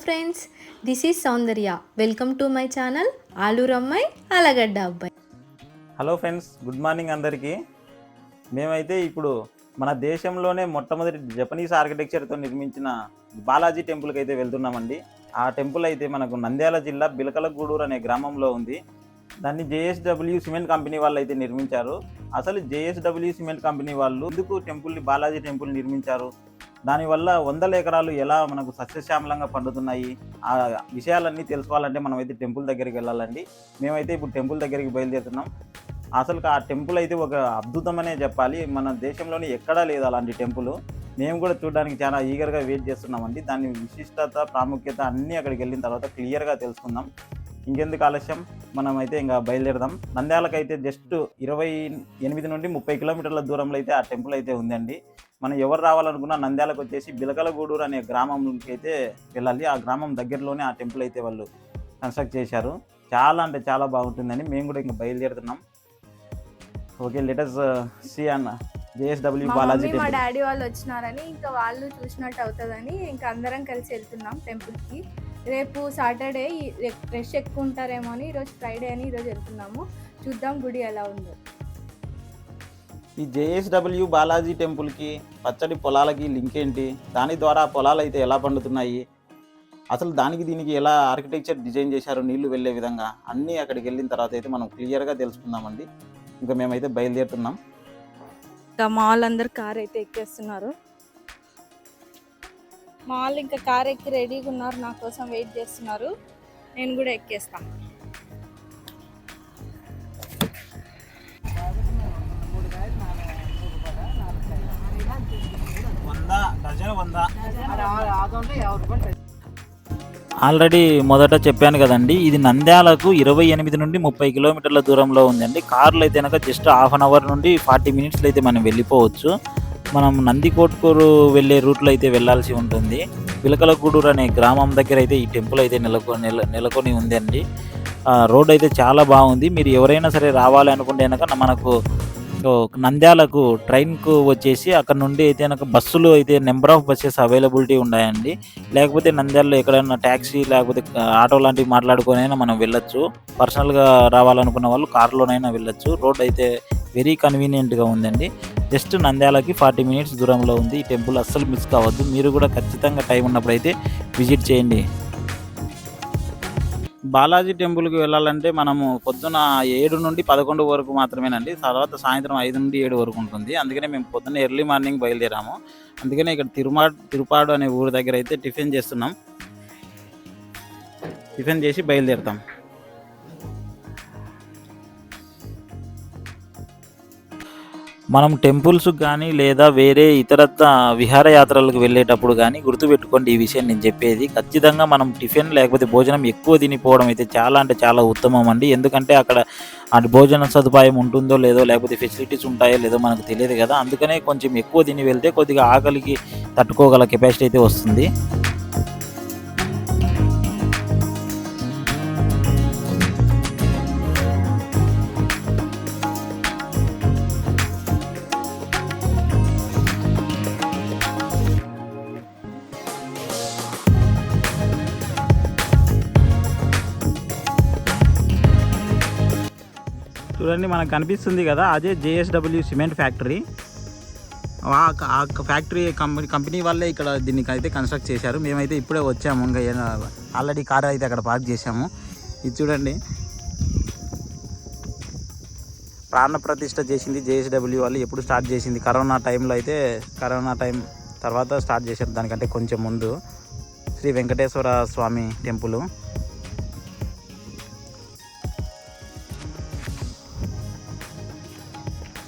Friends, this is Soundarya. Welcome to my channel Aluru అమ్మాయి ఆలగడ్డ అబ్బాయి. హలో ఫ్రెండ్స్, గుడ్ మార్నింగ్ అందరికీ. మేమైతే ఇప్పుడు మన దేశంలోనే మొట్టమొదటి జపనీస్ ఆర్కిటెక్చర్తో నిర్మించిన బాలాజీ టెంపుల్కి అయితే వెళ్తున్నామండి. ఆ టెంపుల్ అయితే మనకు నంద్యాల జిల్లా బిలకలగూడూరు అనే గ్రామంలో ఉంది. దాన్ని జేఎస్డబ్ల్యూ సిమెంట్ కంపెనీ వాళ్ళు అయితే నిర్మించారు. అసలు జేఎస్డబ్ల్యూ సిమెంట్ కంపెనీ వాళ్ళు ఎందుకు టెంపుల్ని బాలాజీ టెంపుల్ నిర్మించారు, దానివల్ల 100 ఎకరాలు ఎలా మనకు సస్యశ్యామలంగా పండుతున్నాయి, ఆ విషయాలన్నీ తెలుసుకోవాలంటే మనమైతే టెంపుల్ దగ్గరికి వెళ్ళాలండి. మేమైతే ఇప్పుడు టెంపుల్ దగ్గరికి బయలుదేరుతున్నాం. అసలు ఆ టెంపుల్ అయితే ఒక అద్భుతమనే చెప్పాలి. మన దేశంలోనే ఎక్కడా లేదు అలాంటి టెంపుల్. మేము కూడా చూడడానికి చాలా ఈగర్గా వెయిట్ చేస్తున్నామండి. దాని విశిష్టత, ప్రాముఖ్యత అన్నీ అక్కడికి వెళ్ళిన తర్వాత క్లియర్గా తెలుసుకుందాం. ఇంకెందుకు ఆలస్యం, మనమైతే ఇంకా బయలుదేరదాం. నంద్యాలకైతే జస్ట్ 28 నుండి 30 కిలోమీటర్ల దూరంలో అయితే ఆ టెంపుల్ అయితే ఉందండి. మనం ఎవరు రావాలనుకున్నా నంద్యాలకు వచ్చేసి బిలకలగూడూరు అనే గ్రామంకి అయితే వెళ్ళాలి. ఆ గ్రామం దగ్గరలోనే ఆ టెంపుల్ అయితే వాళ్ళు కన్స్ట్రక్ట్ చేశారు. చాలా అంటే చాలా బాగుంటుందని మేము కూడా ఇంకా బయలుదేరుతున్నాం. ఓకే, లెటస్ సీ అన్న జేఎస్డబ్ల్యూ బాలాజీ టెంపుల్. మా డాడీ వాళ్ళు వచ్చినారని ఇంకా వాళ్ళు చూసినట్టు అవుతుందని ఇంకా అందరం కలిసి వెళ్తున్నాం టెంపుల్కి. రేపు సాటర్డే రష్ ఎక్కువ ఉంటారేమో అని, ఈరోజు ఫ్రైడే అని ఈరోజు వెళ్తున్నాము. చూద్దాం గుడి ఎలా ఉందో. ఈ జేఎస్డబ్ల్యూ బాలాజీ టెంపుల్కి పచ్చడి పొలాలకి లింక్ ఏంటి, దాని ద్వారా పొలాలు అయితే ఎలా పండుతున్నాయి, అసలు దానికి దీనికి ఎలా ఆర్కిటెక్చర్ డిజైన్ చేశారు నీళ్లు వెళ్ళే విధంగా, అన్నీ అక్కడికి వెళ్ళిన తర్వాత అయితే మనం క్లియర్గా తెలుసుకుందామండి. ఇంకా మేమైతే బయలుదేరుతున్నాం. ఇంకా మాల్ అందరు కార్ అయితే ఎక్కేస్తున్నారు. మాల్ ఇంకా కార్ ఎక్కి రెడీగా ఉన్నారు, నా కోసం వెయిట్ చేస్తున్నారు. నేను కూడా ఎక్కేస్తాను. ఆల్రెడీ మొదట చెప్పాను కదండి, ఇది నంద్యాలకు 28 నుండి 30 కిలోమీటర్ల దూరంలో ఉందండి. కార్లు అయితే కనుక జస్ట్ హాఫ్ అన్ అవర్ నుండి 40 మినిట్స్లో అయితే మనం వెళ్ళిపోవచ్చు. మనం నందికోట్కూరు వెళ్ళే రూట్లో అయితే వెళ్ళాల్సి ఉంటుంది. బిలకలగూడూరు అనే గ్రామం దగ్గర అయితే ఈ టెంపుల్ అయితే నెలకొని ఉందండి. రోడ్ అయితే చాలా బాగుంది. మీరు ఎవరైనా సరే రావాలి అనుకుంటే కనుక మనకు నంద్యాలకు ట్రైన్కు వచ్చేసి అక్కడ నుండి అయితే కనుక బస్సులు అయితే నెంబర్ ఆఫ్ బస్సెస్ అవైలబిలిటీ ఉన్నాయండి. లేకపోతే నంద్యాలలో ఎక్కడైనా ట్యాక్సీ లేకపోతే ఆటో లాంటివి మాట్లాడుకొనైనా మనం వెళ్ళొచ్చు. పర్సనల్గా రావాలనుకున్న వాళ్ళు కార్లోనైనా వెళ్ళొచ్చు. రోడ్ అయితే వెరీ కన్వీనియంట్గా ఉందండి. జస్ట్ నంద్యాలకి 40 మినిట్స్ దూరంలో ఉంది ఈ టెంపుల్. అస్సలు మిస్ కావద్దు. మీరు కూడా ఖచ్చితంగా టైం ఉన్నప్పుడు అయితే విజిట్ చేయండి. బాలాజీ టెంపుల్కి వెళ్ళాలంటే మనము పొద్దున 7 నుండి 11 వరకు మాత్రమేనండి. తర్వాత సాయంత్రం 5 నుండి 7 వరకు ఉంటుంది. అందుకనే మేము పొద్దున్న ఎర్లీ మార్నింగ్ బయలుదేరాము. అందుకనే ఇక్కడ తిరుపాడు అనే ఊరి దగ్గర అయితే టిఫిన్ చేస్తున్నాం. టిఫిన్ చేసి బయలుదేరుతాం. మనం టెంపుల్స్ కానీ లేదా వేరే ఇతరత్ర విహారయాత్రలకు వెళ్ళేటప్పుడు కానీ గుర్తుపెట్టుకోండి ఈ విషయం నేను చెప్పేది. ఖచ్చితంగా మనం టిఫిన్ లేకపోతే భోజనం ఎక్కువ తినిపోవడం అయితే చాలా అంటే చాలా ఉత్తమం అండి. ఎందుకంటే అక్కడ భోజన సదుపాయం ఉంటుందో లేదో, లేకపోతే ఫెసిలిటీస్ ఉంటాయో లేదో మనకు తెలియదు కదా. అందుకనే కొంచెం ఎక్కువ తిని వెళ్తే కొద్దిగా ఆకలికి తట్టుకోగల కెపాసిటీ అయితే వస్తుంది. చూడండి, మనకు కనిపిస్తుంది కదా, అదే జేఎస్డబ్ల్యూ సిమెంట్ ఫ్యాక్టరీ. ఆ ఫ్యాక్టరీ కంపెనీ వాళ్ళే ఇక్కడ దీనికి అయితే కన్స్ట్రక్ట్ చేశారు. మేమైతే ఇప్పుడే వచ్చాము. ఇంకా ఆల్రెడీ కార్ అయితే అక్కడ పార్క్ చేసాము. ఇది చూడండి, ప్రాణ ప్రతిష్ఠ చేసింది జేఎస్డబ్ల్యూ వాళ్ళు. ఎప్పుడు స్టార్ట్ చేసింది? కరోనా టైంలో అయితే, కరోనా టైం తర్వాత స్టార్ట్ చేశారు. దానికంటే కొంచెం ముందు శ్రీ వెంకటేశ్వర స్వామి టెంపుల్.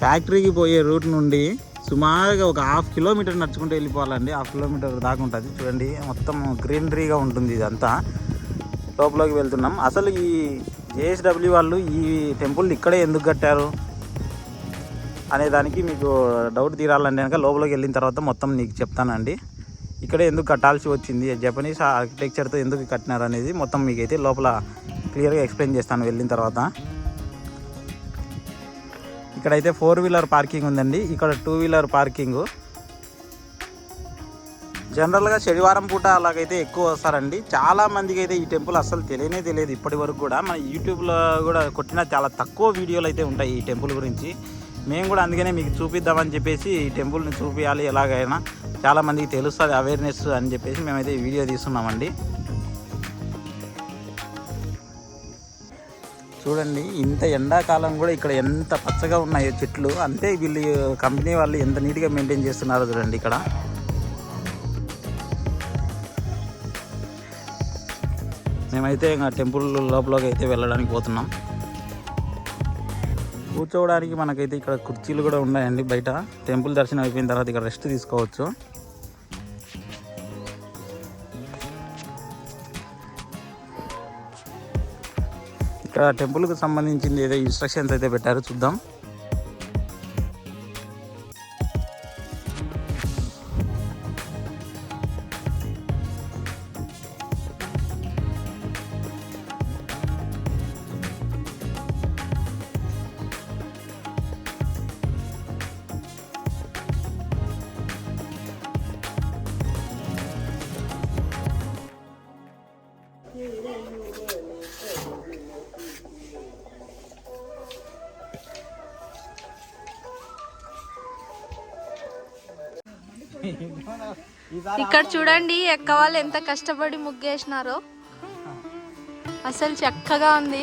ఫ్యాక్టరీకి పోయే రూట్ నుండి సుమారుగా ఒక 1/2 కిలోమీటర్ నడుచుకుంటూ వెళ్ళిపోవాలండి. 1/2 కిలోమీటర్ దాకా ఉంటుంది. చూడండి, మొత్తం గ్రీనరీగా ఉంటుంది ఇదంతా. లోపలికి వెళ్తున్నాం. అసలు ఈ జేఎస్డబ్ల్యూ వాళ్ళు ఈ టెంపుల్ ఇక్కడే ఎందుకు కట్టారు అనే దానికి మీకు డౌట్ తీరాలంటే కనుక లోపలికి వెళ్ళిన తర్వాత మొత్తం నీకు చెప్తానండి. ఇక్కడే ఎందుకు కట్టాల్సి వచ్చింది, జపనీస్ ఆర్కిటెక్చర్తో ఎందుకు కట్టినారు అనేది మొత్తం మీకైతే లోపల క్లియర్గా ఎక్స్ప్లెయిన్ చేస్తాను వెళ్ళిన తర్వాత. ఇక్కడైతే 4 వీలర్ పార్కింగ్ ఉందండి. ఇక్కడ 2 వీలర్ పార్కింగ్. జనరల్గా శనివారం పూట అలాగైతే ఎక్కువ వస్తారండి. చాలా మందికి అయితే ఈ టెంపుల్ అస్సలు తెలియదు ఇప్పటి వరకు కూడా. మన యూట్యూబ్లో కూడా కొట్టిన చాలా తక్కువ వీడియోలు అయితే ఉంటాయి ఈ టెంపుల్ గురించి. మేము కూడా అందుకనే మీకు చూపిద్దామని చెప్పేసి ఈ టెంపుల్ని చూపించాలి, ఎలాగైనా చాలామందికి తెలుస్తుంది అవేర్నెస్ అని చెప్పేసి మేమైతే ఈ వీడియో తీస్తున్నామండి. చూడండి, ఇంత ఎండాకాలం కూడా ఇక్కడ ఎంత పచ్చగా ఉన్నాయో చెట్లు. అంతే వీళ్ళు కంపెనీ వాళ్ళు ఎంత నీట్గా మెయింటైన్ చేస్తున్నారో చూడండి. ఇక్కడ మేమైతే ఇంకా టెంపుల్ లోపలికి అయితే వెళ్ళడానికి పోతున్నాం. కూర్చోవడానికి మనకైతే ఇక్కడ కుర్చీలు కూడా ఉన్నాయండి బయట. టెంపుల్ దర్శనం అయిపోయిన తర్వాత ఇక్కడ రెస్ట్ తీసుకోవచ్చు. ఇక్కడ టెంపుల్కి సంబంధించింది ఏదో ఇన్స్ట్రక్షన్స్ అయితే పెట్టారు, చూద్దాం. ఇక్కడ చూడండి ఎక్క వాళ్ళు ఎంత కష్టపడి ముగ్గేసినారో. అసలు చక్కగా ఉంది.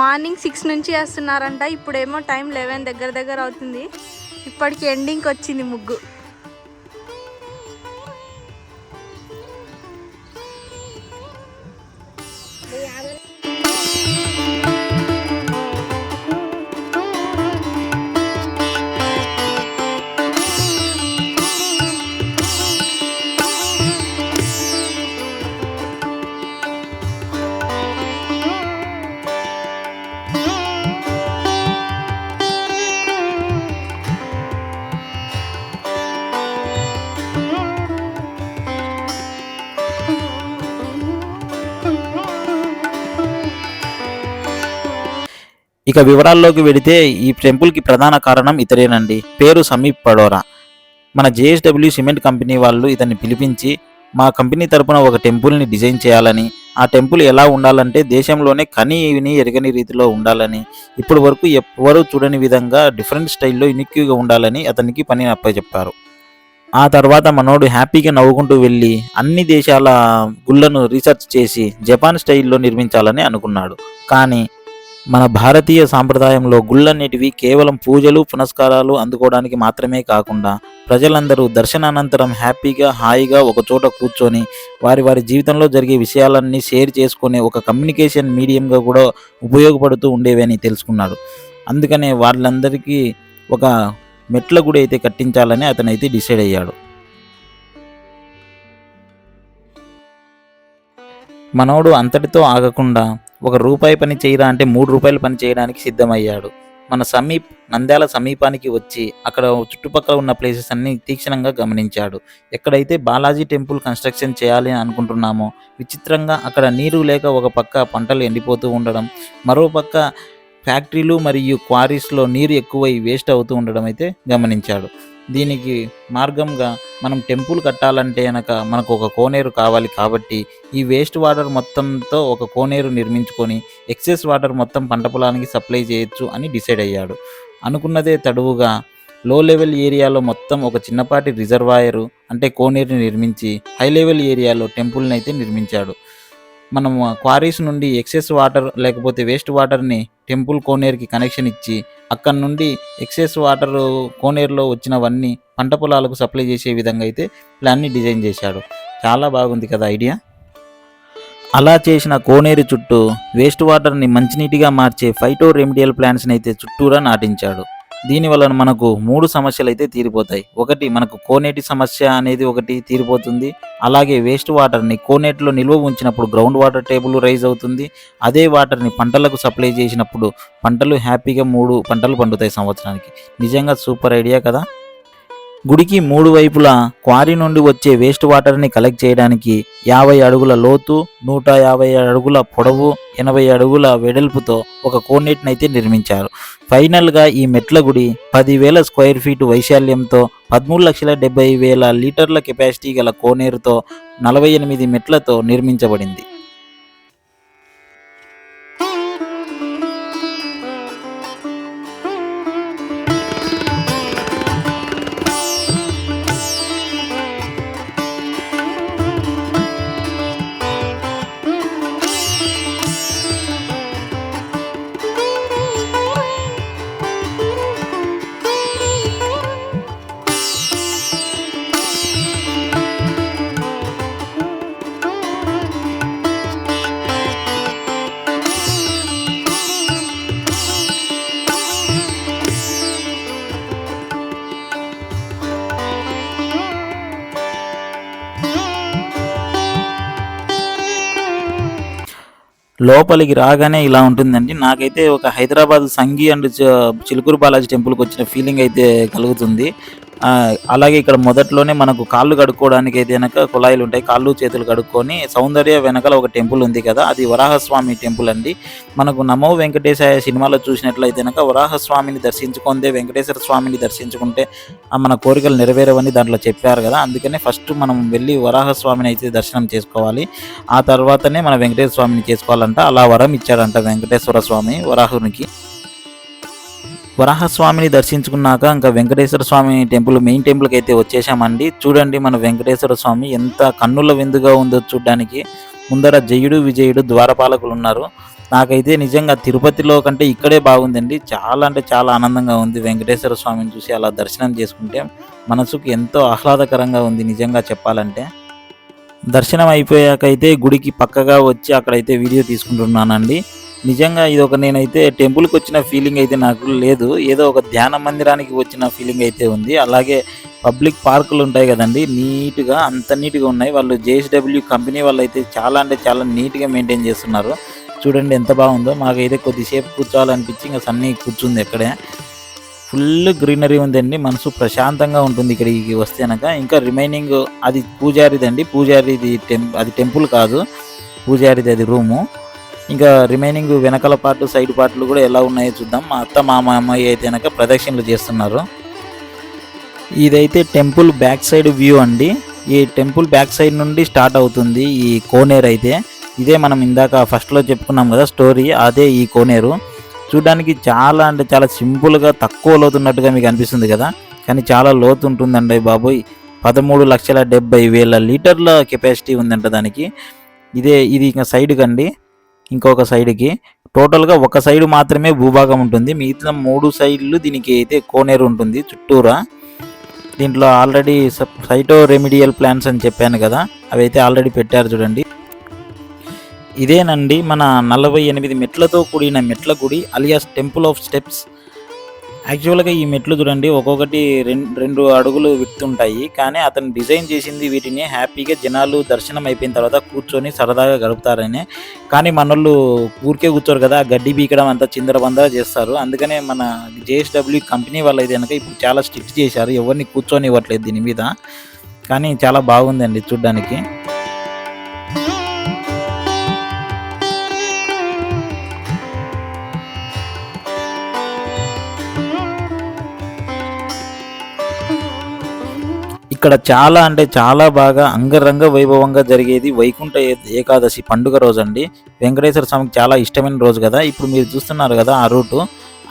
మార్నింగ్ 6 నుంచి వేస్తున్నారంట. ఇప్పుడేమో టైం 11 దగ్గర అవుతుంది. ఇప్పటికి ఎండింగ్కి వచ్చింది ముగ్గు. ఇక వివరాల్లోకి వెడితే ఈ టెంపుల్కి ప్రధాన కారణం ఇతరేనండి. పేరు సమీప్ పడోరా. మన జేఎస్డబ్ల్యూ సిమెంట్ కంపెనీ వాళ్ళు ఇతన్ని పిలిపించి మా కంపెనీ తరపున ఒక టెంపుల్ని డిజైన్ చేయాలని, ఆ టెంపుల్ ఎలా ఉండాలంటే దేశంలోనే కని ఎరగని రీతిలో ఉండాలని, ఇప్పటి వరకు ఎవరూ చూడని విధంగా డిఫరెంట్ స్టైల్లో యూనిక్గా ఉండాలని అతనికి పని అప్పచెప్పారు. ఆ తర్వాత మనోడు హ్యాపీగా నవ్వుకుంటూ వెళ్ళి అన్ని దేశాల గుళ్ళను రీసెర్చ్ చేసి జపాన్ స్టైల్లో నిర్మించాలని అనుకున్నాడు. కానీ మన భారతీయ సాంప్రదాయంలో గుళ్ళన్నిటివి కేవలం పూజలు పునస్కారాలు అందుకోవడానికి మాత్రమే కాకుండా ప్రజలందరూ దర్శనానంతరం హ్యాపీగా హాయిగా ఒక చోట కూర్చొని వారి జీవితంలో జరిగే విషయాలన్నీ షేర్ చేసుకునే ఒక కమ్యూనికేషన్ మీడియంగా కూడా ఉపయోగపడుతూ ఉండేవని తెలుసుకున్నాడు. అందుకనే వాళ్ళందరికీ ఒక మెట్ల గుడి అయితే కట్టించాలని అతనైతే డిసైడ్ అయ్యాడు. మనోడు అంతటితో ఆగకుండా ఒక రూపాయి పని చేయరా అంటే 3 రూపాయలు పని చేయడానికి సిద్ధమయ్యాడు. మన సమీప్ నంద్యాల సమీపానికి వచ్చి అక్కడ చుట్టుపక్కల ఉన్న ప్లేసెస్ అన్ని తీక్షణంగా గమనించాడు. ఎక్కడైతే బాలాజీ టెంపుల్ కన్స్ట్రక్షన్ చేయాలి అని అనుకుంటున్నామో విచిత్రంగా అక్కడ నీరు లేక ఒక పక్క పంటలు ఎండిపోతూ ఉండడం, మరో పక్క ఫ్యాక్టరీలు మరియు క్వారీస్లో నీరు ఎక్కువై వేస్ట్ అవుతూ ఉండడం అయితే గమనించాడు. దీనికి మార్గంగా మనం టెంపుల్ కట్టాలంటే మనకు ఒక కోనేరు కావాలి. కాబట్టి ఈ వేస్ట్ వాటర్ మొత్తంతో ఒక కోనేరు నిర్మించుకొని ఎక్సెస్ వాటర్ మొత్తం పంట పొలానికి సప్లై చేయొచ్చు అని డిసైడ్ అయ్యాడు. అనుకున్నదే తడువుగా లో లెవెల్ ఏరియాలో మొత్తం ఒక చిన్నపాటి రిజర్వాయరు అంటే కోనేరుని నిర్మించి హై లెవెల్ ఏరియాలో టెంపుల్ని అయితే నిర్మించాడు. మనం క్వారీస్ నుండి ఎక్సెస్ వాటర్ లేకపోతే వేస్ట్ వాటర్ని టెంపుల్ కోనేరుకి కనెక్షన్ ఇచ్చి అక్కడ నుండి ఎక్సెస్ వాటర్ కోనేరులో వచ్చినవన్నీ పంట పొలాలకు సప్లై చేసే విధంగా అయితే ప్లాన్ని డిజైన్ చేశాడు. చాలా బాగుంది కదా ఐడియా. అలా చేసిన కోనేరు చుట్టూ వేస్ట్ వాటర్ని మంచినీటిగా మార్చే ఫైటో రెమిడియల్ ప్లాంట్స్ని అయితే చుట్టూరా నాటించాడు. దీనివల్ల మనకు 3 సమస్యలు అయితే తీరిపోతాయి. ఒకటి, మనకు కోనేటి సమస్య అనేది ఒకటి తీరిపోతుంది. అలాగే వేస్ట్ వాటర్ని కోనేటిలో నిల్వ ఉంచినప్పుడు గ్రౌండ్ వాటర్ టేబుల్ రైజ్ అవుతుంది. అదే వాటర్ని పంటలకు సప్లై చేసినప్పుడు పంటలు హ్యాపీగా 3 పంటలు పండుతాయి సంవత్సరానికి. నిజంగా సూపర్ ఐడియా కదా. గుడికి 3 వైపులా క్వారీ నుండి వచ్చే వేస్ట్ వాటర్ని కలెక్ట్ చేయడానికి 50 అడుగుల లోతు, 150 అడుగుల పొడవు, 80 అడుగుల వెడల్పుతో ఒక కోనేటిని అయితే నిర్మించారు. ఫైనల్గా ఈ మెట్ల గుడి 10,000 స్క్వేర్ ఫీట్ వైశాల్యంతో 13,70,000 లీటర్ల కెపాసిటీ గల కోనేరుతో 48 మెట్లతో నిర్మించబడింది. లోపలికి రాగానే ఇలా ఉంటుందండి. నాకైతే ఒక హైదరాబాద్ సంఘి అండ్ చిలుకూరు బాలాజీ టెంపుల్కి వచ్చిన ఫీలింగ్ అయితే కలుగుతుంది. అలాగే ఇక్కడ మొదట్లోనే మనకు కాళ్ళు కడుక్కోవడానికి అయితే కనుక కుళాయిలు ఉంటాయి. కాళ్ళు చేతులు కడుక్కొని సౌందర్య వెనకాల ఒక టెంపుల్ ఉంది కదా, అది వరాహస్వామి టెంపుల్ అండి. మనకు నమో వెంకటేశాయ సినిమాలో చూసినట్లయితే కనుక వరాహస్వామిని దర్శించుకుంటే వెంకటేశ్వర స్వామిని దర్శించుకుంటే మన కోరికలు నెరవేరవని దాంట్లో చెప్పారు కదా. అందుకనే ఫస్ట్ మనం వెళ్ళి వరాహస్వామిని అయితే దర్శనం చేసుకోవాలి. ఆ తర్వాతనే మన వెంకటేశ్వర స్వామిని చేసుకోవాలంట. అలా వరం ఇచ్చాడంట వెంకటేశ్వర స్వామి వరాహునికి. వరాహస్వామిని దర్శించుకున్నాక ఇంకా వెంకటేశ్వర స్వామి టెంపుల్ మెయిన్ టెంపుల్కి అయితే వచ్చేసామండి. చూడండి మన వెంకటేశ్వర స్వామి ఎంత కన్నుల విందుగా ఉందో చూడడానికి. ముందర జయుడు విజయుడు ద్వారపాలకులు ఉన్నారు. నాకైతే నిజంగా తిరుపతిలో కంటే ఇక్కడే బాగుందండి. చాలా అంటే చాలా ఆనందంగా ఉంది. వెంకటేశ్వర స్వామిని చూసి అలా దర్శనం చేసుకుంటే మనసుకు ఎంతో ఆహ్లాదకరంగా ఉంది నిజంగా చెప్పాలంటే. దర్శనం అయిపోయాకైతే గుడికి పక్కగా వచ్చి అక్కడైతే వీడియో తీసుకుంటున్నానండి. నిజంగా ఇది ఒక నేనైతే టెంపుల్కి వచ్చిన ఫీలింగ్ అయితే నాకు లేదు, ఏదో ఒక ధ్యాన మందిరానికి వచ్చిన ఫీలింగ్ అయితే ఉంది. అలాగే పబ్లిక్ పార్కులు ఉంటాయి కదండి, నీట్గా అంత నీట్గా ఉన్నాయి. వాళ్ళు JSW కంపెనీ వాళ్ళు అయితే చాలా అంటే చాలా నీట్గా మెయింటైన్ చేస్తున్నారు. చూడండి ఎంత బాగుందో. మాకైతే కొద్దిసేపు కూర్చోవాలనిపించి ఇంకా సన్నీ కూర్చుంది అక్కడే. ఫుల్ గ్రీనరీ ఉందండి, మనసు ప్రశాంతంగా ఉంటుంది ఇక్కడికి వస్తే కనుక. ఇంకా రిమైనింగ్ అది పూజారిదండి, పూజారిది అది టెంపుల్ కాదు, పూజారిది అది రూము. ఇంకా రిమైనింగ్ వెనకాల పార్ట్ సైడ్ పార్ట్లు కూడా ఎలా ఉన్నాయో చూద్దాం. మా అత్త మా అమ్మాయి అయితే కనుక ప్రదక్షిణలు చేస్తున్నారు. ఇదైతే టెంపుల్ బ్యాక్ సైడ్ వ్యూ అండి. ఈ టెంపుల్ బ్యాక్ సైడ్ నుండి స్టార్ట్ అవుతుంది ఈ కోనేరు అయితే. ఇదే మనం ఇందాక ఫస్ట్లో చెప్పుకున్నాం కదా స్టోరీ, అదే ఈ కోనేరు. చూడడానికి చాలా అంటే చాలా సింపుల్గా తక్కువ లోతున్నట్టుగా మీకు అనిపిస్తుంది కదా, కానీ చాలా లోతు ఉంటుందండి బాబోయ్. 13,70,000 లీటర్ల కెపాసిటీ ఉందంట దానికి. ఇది ఇంకా సైడ్కి అండి, ఇంకొక సైడ్కి. టోటల్గా ఒక సైడ్ మాత్రమే భూభాగం ఉంటుంది, మిగతా 3 సైడ్లు దీనికి అయితే కోనేరు ఉంటుంది చుట్టూరా. దీంట్లో ఆల్రెడీ సైటో రెమిడియల్ ప్లాన్స్ అని చెప్పాను కదా, అవి అయితే ఆల్రెడీ పెట్టారు చూడండి. ఇదేనండి మన 48 మెట్లతో కూడిన మెట్ల గుడి అలియాస్ టెంపుల్ ఆఫ్ స్టెప్స్. యాక్చువల్గా ఈ మెట్లు చూడండి ఒక్కొక్కటి 2 అడుగులు విడుతుంటాయి, కానీ అతను డిజైన్ చేసింది వీటిని హ్యాపీగా జనాలు దర్శనం అయిపోయిన తర్వాత కూర్చొని సరదాగా గడుపుతారని. కానీ మనోళ్ళు ఊరికే కూర్చోరు కదా, గడ్డి బీకడం అంతా చిందరబందర చేస్తారు. అందుకనే మన JSW కంపెనీ వాళ్ళు అయితే కనుక ఇప్పుడు చాలా స్ట్రిక్ట్ చేశారు, ఎవరిని కూర్చొని ఇవ్వట్లేదు దీని మీద. కానీ చాలా బాగుందండి చూడ్డానికి. ఇక్కడ చాలా అంటే చాలా బాగా అంగరంగ వైభవంగా జరిగేది వైకుంఠ ఏకాదశి పండుగ రోజు అండి. వెంకటేశ్వర స్వామికి చాలా ఇష్టమైన రోజు కదా. ఇప్పుడు మీరు చూస్తున్నారు కదా ఆ రూటు,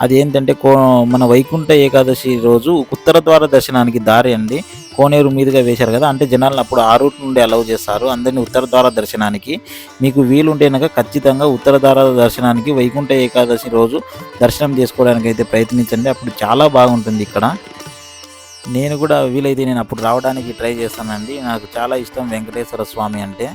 అది ఏంటంటే మన వైకుంఠ ఏకాదశి రోజు ఉత్తర ద్వార దర్శనానికి దారి అండి. కోనేరు మీదుగా వేశారు కదా, అంటే జనాలను అప్పుడు ఆ రూట్ నుండి అలౌ చేస్తారు అందరినీ ఉత్తర ద్వార దర్శనానికి. మీకు వీలుంటే కనుక ఖచ్చితంగా ఉత్తర ద్వార దర్శనానికి వైకుంఠ ఏకాదశి రోజు దర్శనం చేసుకోవడానికి అయితే ప్రయత్నించండి, అప్పుడు చాలా బాగుంటుంది ఇక్కడ. నేను కూడా వీలైతే నేను అప్పుడు రావడానికి ట్రై చేస్తానండి. నాకు చాలా ఇష్టం వెంకటేశ్వర స్వామి అంటే.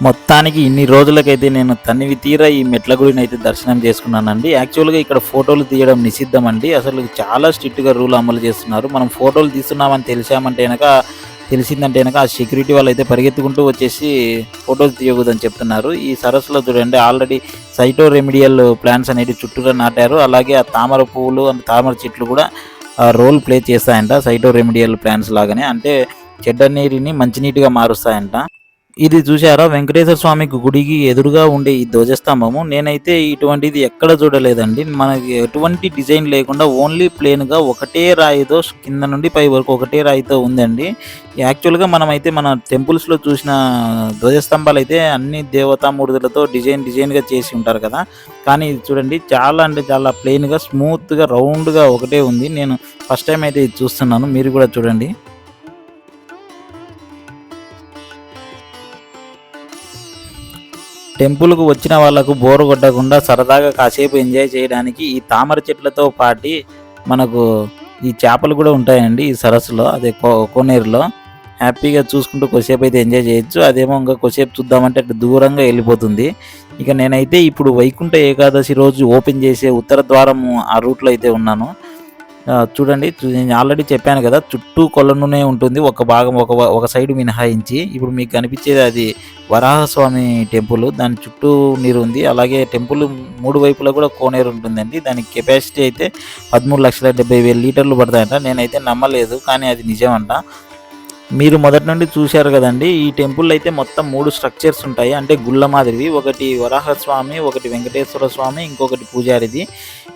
మొత్తానికి ఇన్ని రోజులకైతే నేను తనివి తీరా ఈ మెట్ల గుడిని అయితే దర్శనం చేసుకున్నానండి. యాక్చువల్గా ఇక్కడ ఫోటోలు తీయడం నిషిద్ధం అండి, అసలు చాలా స్ట్రిక్ట్గా రూల్ అమలు చేస్తున్నారు. మనం ఫోటోలు తీస్తున్నామని తెలిసిందంటే కనుక ఆ సెక్యూరిటీ వాళ్ళు అయితే పరిగెత్తుకుంటూ వచ్చేసి ఫోటోలు తీయకూడదని చెప్తున్నారు. ఈ సరస్సులో చూడండి ఆల్రెడీ సైటో రెమిడియల్ ప్లాంట్స్ అనేవి చుట్టూరా నాటారు. అలాగే ఆ తామర పువ్వులు అండ్ తామర చెట్లు కూడా రోల్ ప్లే చేస్తాయంట, సైటో రెమిడియల్ ప్లాంట్స్ లాగానే. అంటే చెడ్డ నీటిని మంచినీటిగా మారుస్తాయంట. ఇది చూసారా, వెంకటేశ్వర స్వామికి గుడికి ఎదురుగా ఉండే ఈ ధ్వజస్తంభము. నేనైతే ఇటువంటిది ఎక్కడ చూడలేదండి. మనకి ఎటువంటి డిజైన్ లేకుండా ఓన్లీ ప్లేన్గా ఒకటే రాయితో కింద నుండి పై వరకు ఒకటే రాయితో ఉందండి. యాక్చువల్గా మనమైతే మన టెంపుల్స్లో చూసిన ధ్వజస్తంభాలు అయితే అన్ని దేవతామూర్తులతో డిజైన్గా చేసి ఉంటారు కదా, కానీ ఇది చూడండి చాలా అంటే చాలా ప్లెయిన్గా స్మూత్గా రౌండ్గా ఒకటే ఉంది. నేను ఫస్ట్ టైం అయితే ఇది చూస్తున్నాను, మీరు కూడా చూడండి. టెంపుల్కు వచ్చిన వాళ్ళకు బోరు కొట్టకుండా సరదాగా కాసేపు ఎంజాయ్ చేయడానికి ఈ తామర చెట్లతో పాటి మనకు ఈ చేపలు కూడా ఉంటాయండి ఈ సరస్సులో, అదే కోనేరులో. హ్యాపీగా చూసుకుంటూ కొద్దిసేపు అయితే ఎంజాయ్ చేయొచ్చు. అదేమో ఇంకా కొద్దిసేపు చూద్దామంటే అటు దూరంగా వెళ్ళిపోతుంది. ఇక నేనైతే ఇప్పుడు వైకుంఠ ఏకాదశి రోజు ఓపెన్ చేసే ఉత్తర ద్వారము ఆ రూట్లో అయితే ఉన్నాను. చూడండి, నేను ఆల్రెడీ చెప్పాను కదా, చుట్టూ కొలనునే ఉంటుంది ఒక భాగం, ఒక సైడ్ మినహాయించి. ఇప్పుడు మీకు కనిపించేది అది వరాహస్వామి టెంపుల్, దాని చుట్టూ నీరు ఉంది. అలాగే టెంపుల్ 3 వైపులా కూడా కోనేరు ఉంటుందండి. దానికి కెపాసిటీ అయితే 13,70,000 లీటర్లు పడతాయంట. నేనైతే నమ్మలేదు, కానీ అది నిజమంట. మీరు మొదటి నుండి చూశారు కదండి, ఈ టెంపుల్ అయితే మొత్తం 3 స్ట్రక్చర్స్ ఉంటాయి, అంటే గుళ్ళ మాదిరివి. ఒకటి వరాహస్వామి, ఒకటి వెంకటేశ్వర స్వామి, ఇంకొకటి పూజారిది.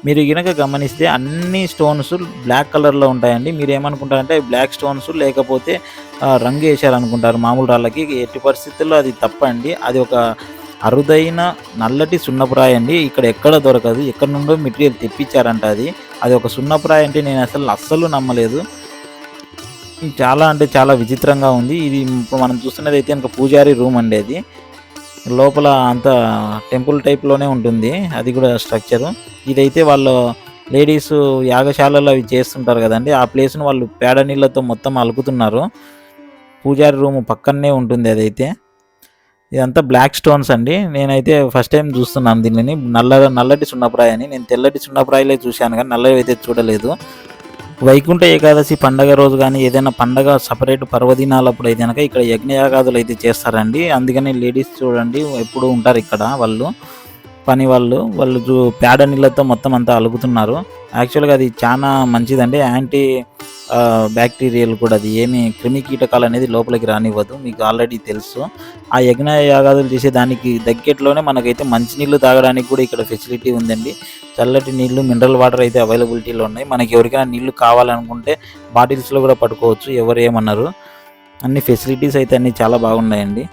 మీరు గనక గమనిస్తే అన్ని స్టోన్స్ బ్లాక్ కలర్లో ఉంటాయండి. మీరు ఏమనుకుంటారంటే బ్లాక్ స్టోన్స్ లేకపోతే రంగు వేశారనుకుంటారు మామూలు రాళ్ళకి. ఎట్టి పరిస్థితుల్లో అది తప్పండి. అది ఒక అరుదైన నల్లటి సున్నపురాయి అండి. ఇక్కడ ఎక్కడ దొరకదు, ఎక్కడ నుండో మెటీరియల్ తెప్పించారంట. అది ఒక సున్నపురాయి అంటే నేను అస్సలు నమ్మలేదు. చాలా అంటే చాలా విచిత్రంగా ఉంది. ఇది ఇప్పుడు మనం చూస్తున్నది అయితే ఇంకా పూజారి రూమ్ అండి. అది లోపల అంతా టెంపుల్ టైప్లోనే ఉంటుంది, అది కూడా స్ట్రక్చరు. ఇదైతే వాళ్ళు లేడీస్ యాగశాలలో అవి చేస్తుంటారు కదండి, ఆ ప్లేస్ను వాళ్ళు పేడ నీళ్ళతో మొత్తం అలుకుతున్నారు. పూజారి రూమ్ పక్కనే ఉంటుంది అదైతే. ఇదంతా బ్లాక్ స్టోన్స్ అండి. నేనైతే ఫస్ట్ టైం చూస్తున్నాను దీనిని. నల్లటి సున్నప్రాయి అని. నేను తెల్లటి సున్నప్రాయిలే చూశాను కానీ నల్లవి అయితే చూడలేదు. వైకుంఠ ఏకాదశి పండగ రోజు కానీ ఏదైనా పండగ సపరేట్ పర్వదినాలప్పుడు అయితే కనుక ఇక్కడ యజ్ఞయాగాదులు అయితే చేస్తారండి. అందుకని లేడీస్ చూడండి ఎప్పుడు ఉంటారు ఇక్కడ, పని వాళ్ళు పేడ నీళ్ళతో మొత్తం అంతా అలుగుతున్నారు. యాక్చువల్గా అది చాలా మంచిదండి, యాంటీ బ్యాక్టీరియల్ కూడా. అది ఏమి క్రిమి కీటకాలు అనేది లోపలికి రానివ్వదు, మీకు ఆల్రెడీ తెలుసు. ఆ యజ్ఞ యాగాదులు చేసే దానికి దగ్గరలోనే మనకైతే మంచినీళ్ళు తాగడానికి కూడా ఇక్కడ ఫెసిలిటీ ఉందండి. చల్లటి నీళ్లు, మినరల్ వాటర్ అయితే అవైలబిలిటీలో ఉన్నాయి. మనకి ఎవరికైనా నీళ్లు కావాలనుకుంటే బాటిల్స్లో కూడా పట్టుకోవచ్చు, ఎవరు ఏమన్నారు. అన్ని ఫెసిలిటీస్ అయితే అన్నీ చాలా బాగున్నాయండి.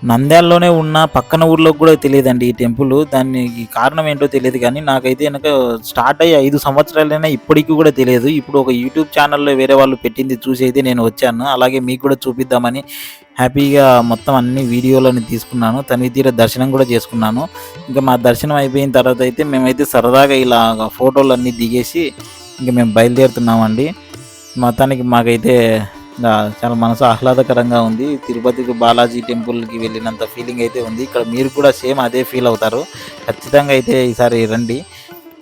నంద్యాలలోనే ఉన్న పక్కన ఊర్లోకి కూడా తెలియదండి ఈ టెంపుల్. దానికి కారణం ఏంటో తెలియదు, కానీ నాకైతే కనుక స్టార్ట్ అయ్యి 5 సంవత్సరాలైనా ఇప్పటికీ కూడా తెలియదు. ఇప్పుడు ఒక యూట్యూబ్ ఛానల్లో వేరే వాళ్ళు పెట్టింది చూసి అయితే నేను వచ్చాను. అలాగే మీకు కూడా చూపిద్దామని హ్యాపీగా మొత్తం అన్ని వీడియోలను తీసుకున్నాను. తనివి దర్శనం కూడా చేసుకున్నాను. ఇంకా మా దర్శనం అయిపోయిన తర్వాత అయితే మేమైతే సరదాగా ఇలా ఫోటోలు అన్నీ దిగేసి ఇంకా మేము బయలుదేరుతున్నామండి. మొత్తానికి మాకైతే చాలా మనసు ఆహ్లాదకరంగా ఉంది. తిరుపతికి బాలాజీ టెంపుల్కి వెళ్ళినంత ఫీలింగ్ అయితే ఉంది. ఇక్కడ మీరు కూడా సేమ్ అదే ఫీల్ అవుతారు. ఖచ్చితంగా అయితే ఈసారి రండి.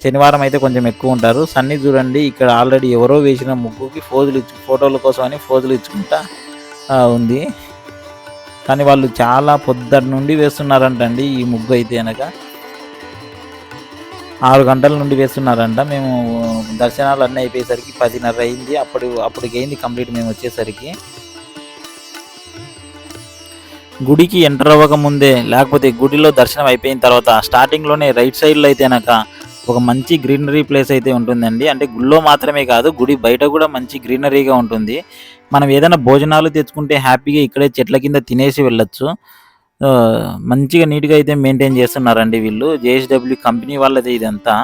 శనివారం అయితే కొంచెం ఎక్కువ ఉంటారు. సన్నీ చూడండి, ఇక్కడ ఆల్రెడీ ఎవరో వేసిన ముగ్గుకి ఫోటోల కోసం అని ఫోజులు ఇచ్చుకుంటా ఉంది. కానీ వాళ్ళు చాలా పొద్దున్న నుండి వేస్తున్నారంటండి ఈ ముగ్గు అయితే కనుక 6 గంటల నుండి వేస్తున్నారంట. మేము దర్శనాలు అన్నీ అయిపోయేసరికి 10:30 అయింది. అప్పటికి అయింది కంప్లీట్ మేము వచ్చేసరికి. గుడికి ఎంటర్ అవ్వక ముందే, లేకపోతే గుడిలో దర్శనం అయిపోయిన తర్వాత స్టార్టింగ్లోనే రైట్ సైడ్లో అయితే కనుక ఒక మంచి గ్రీనరీ ప్లేస్ అయితే ఉంటుందండి. అంటే గుడిలో మాత్రమే కాదు, గుడి బయట కూడా మంచి గ్రీనరీగా ఉంటుంది. మనం ఏదైనా భోజనాలు తెచ్చుకుంటే హ్యాపీగా ఇక్కడే చెట్ల కింద తినేసి వెళ్ళొచ్చు. మంచిగా నీట్గా అయితే మెయింటైన్ చేస్తున్నారండి వీళ్ళు. జేఎస్డబ్ల్యూ కంపెనీ వాళ్ళది ఇదంతా.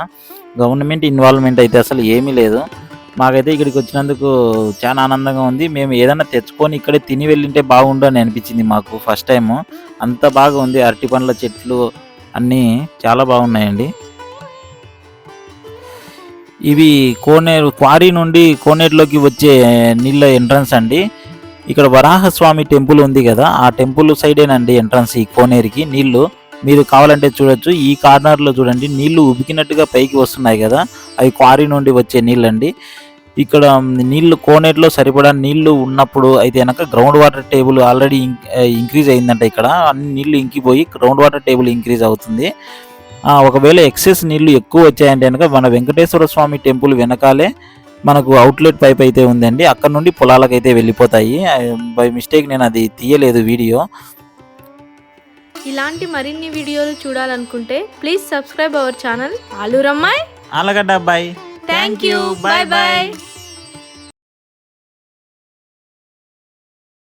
గవర్నమెంట్ ఇన్వాల్వ్మెంట్ అయితే అసలు ఏమీ లేదు. మాకైతే ఇక్కడికి వచ్చినందుకు చాలా ఆనందంగా ఉంది. మేము ఏదైనా తెచ్చుకొని ఇక్కడే తిని వెళ్ళింటే బాగుండు అని అనిపించింది మాకు ఫస్ట్ టైము. అంత బాగా ఉంది. అరటి పండ్ల చెట్లు అన్నీ చాలా బాగున్నాయండి. ఇవి క్వారీ నుండి కోనేరులోకి వచ్చే నీళ్ళ ఎంట్రన్స్ అండి. ఇక్కడ వరాహస్వామి టెంపుల్ ఉంది కదా, ఆ టెంపుల్ సైడేనండి ఎంట్రన్స్ ఈ కోనేరుకి. నీళ్లు మీరు కావాలంటే చూడొచ్చు. ఈ కార్నర్లో చూడండి, నీళ్లు ఉబికినట్టుగా పైకి వస్తున్నాయి కదా, అవి క్వారీ నుండి వచ్చే నీళ్ళండి. ఇక్కడ నీళ్లు కోనేరులో సరిపడా నీళ్లు ఉన్నప్పుడు అయితే కనుక ground water table already increase అయిందంట. ఇక్కడ అన్ని నీళ్లు ఇంకిపోయి గ్రౌండ్ వాటర్ టేబుల్ ఇంక్రీజ్ అవుతుంది. ఒకవేళ ఎక్సెస్ నీళ్లు ఎక్కువ వచ్చాయంటే కనుక మన వెంకటేశ్వర స్వామి టెంపుల్ వెనకాలే మనకు అవుట్లెట్ పైప్ అయితే ఉందండి, అక్కడ నుండి పొలాలకైతే వెళ్ళిపోతాయి. బై మిస్టేక్ నేను అది తీయలేదు వీడియో. ఇలాంటి మరిన్ని వీడియోలు చూడాలనుకుంటే ప్లీజ్ సబ్స్క్రైబ్ అవర్ ఛానల్ ఆలూరమ్మాయి ఆలగడ్డ అబ్బాయి. Thank you. Bye bye.